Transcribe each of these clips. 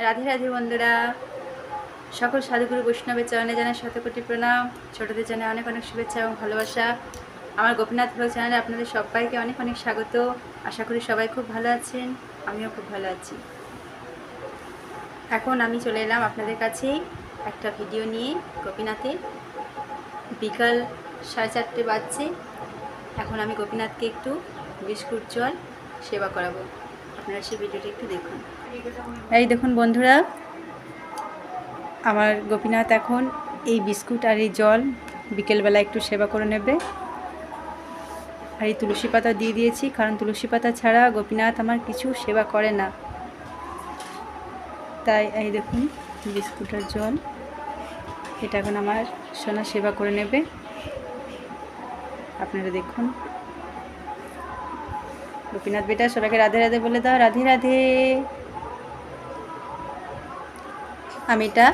রাধে রাধে বন্ধুরা, সকল সাধুগুরু বৈষ্ণবের চরণে জানাই শতকোটি প্রণাম। ছোটদের জানাই অনেক অনেক শুভেচ্ছা এবং ভালোবাসা। আমার গোপীনাথ ব্লগ চ্যানেলে আপনাদের সবাইকে অনেক অনেক স্বাগত। আশা করি সবাই খুব ভালো আছেন, আমিও খুব ভালো আছি। এখন আমি চলে এলাম আপনাদের কাছে একটা ভিডিও নিয়ে। গোপীনাথে বিকাল 4:30 বাজছে। এখন আমি গোপীনাথকে একটু বিস্কুট জল সেবা করাবো। আপনারা সেই ভিডিওটা একটু দেখুন। এই দেখুন বন্ধুরা, আমার গোপীনাথ এখন এই বিস্কুট আর এই জল বিকেলবেলা একটু সেবা করে নেবে। আর এই তুলসী পাতা দিয়ে দিয়েছি, কারণ তুলসী পাতা ছাড়া গোপীনাথ আমার কিছু সেবা করে না। তাই এই দেখুন বিস্কুট আর জল, এটা এখন আমার সোনা সেবা করে নেবে। আপনারা দেখুন। গোপীনাথ বেটা, সবাইকে রাধে রাধে বলে দাও। রাধে রাধে। আমি এটা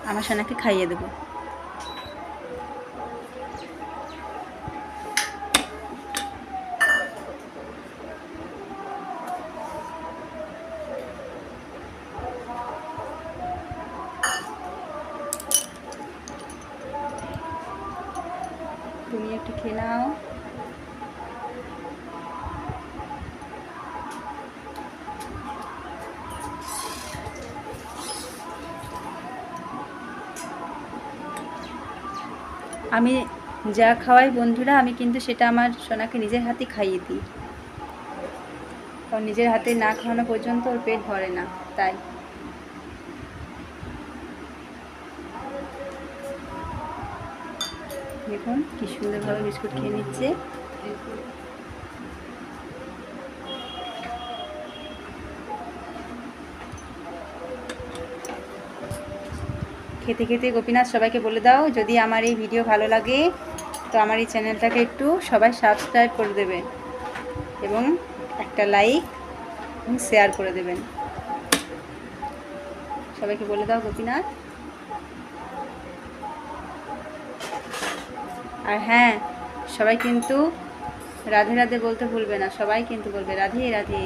আমার সোনাকে খাইয়ে দেবো। তুমি একটু খেয়ে নাও। আমি যা খাওয়াই বন্ধুরা, আমি কিন্তু সেটা আমার সোনাকে নিজের হাতে খাইয়ে দিই, কারণ নিজের হাতে না খাওয়ানো পর্যন্ত ওর পেট ভরে না। তাই দেখুন কি সুন্দরভাবে বিস্কুট খেয়ে নিচ্ছে। খেতে খেতে গোপীনাথ সবাইকে বলে দাও, যদি আমার এই ভিডিও ভালো লাগে তো আমার এই চ্যানেলটাকে একটু সবাই সাবস্ক্রাইব করে দেবেন এবং একটা লাইক এবং শেয়ার করে দেবেন। সবাইকে বলে দাও গোপীনাথ। আর হ্যাঁ, সবাই কিন্তু রাধে রাধে বলতে ভুলবে না, সবাই কিন্তু বলবে রাধে রাধে।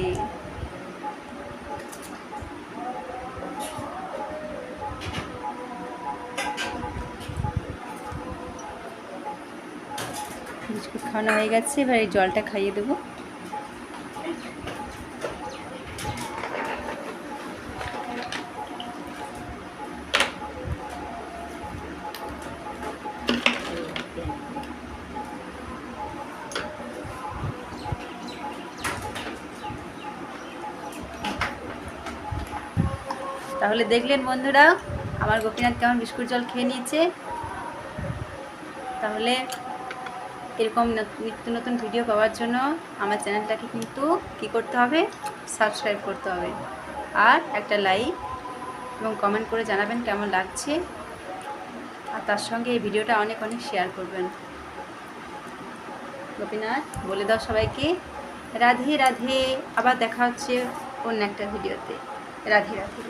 বিস্কুট খাওয়ানো হয়ে গেছে, এবার এই জলটা খাইয়ে দেবো। তাহলে দেখলেন বন্ধুরা, আমার গোপীনাথ কেমন বিস্কুট জল খেয়ে নিয়েছে। তাহলে এরকম নিত্য নতুন ভিডিও পাওয়ার জন্য আমার চ্যানেলটাকে কিন্তু কী করতে হবে, সাবস্ক্রাইব করতে হবে। আর একটা লাইক এবং কমেন্ট করে জানাবেন কেমন লাগছে। আর তার সঙ্গে এই ভিডিওটা অনেক অনেক শেয়ার করবেন। গোপীনাথ বলে দাও সবাইকে রাধে রাধে। আবার দেখা হচ্ছে অন্য একটা ভিডিওতে। রাধে রাধে।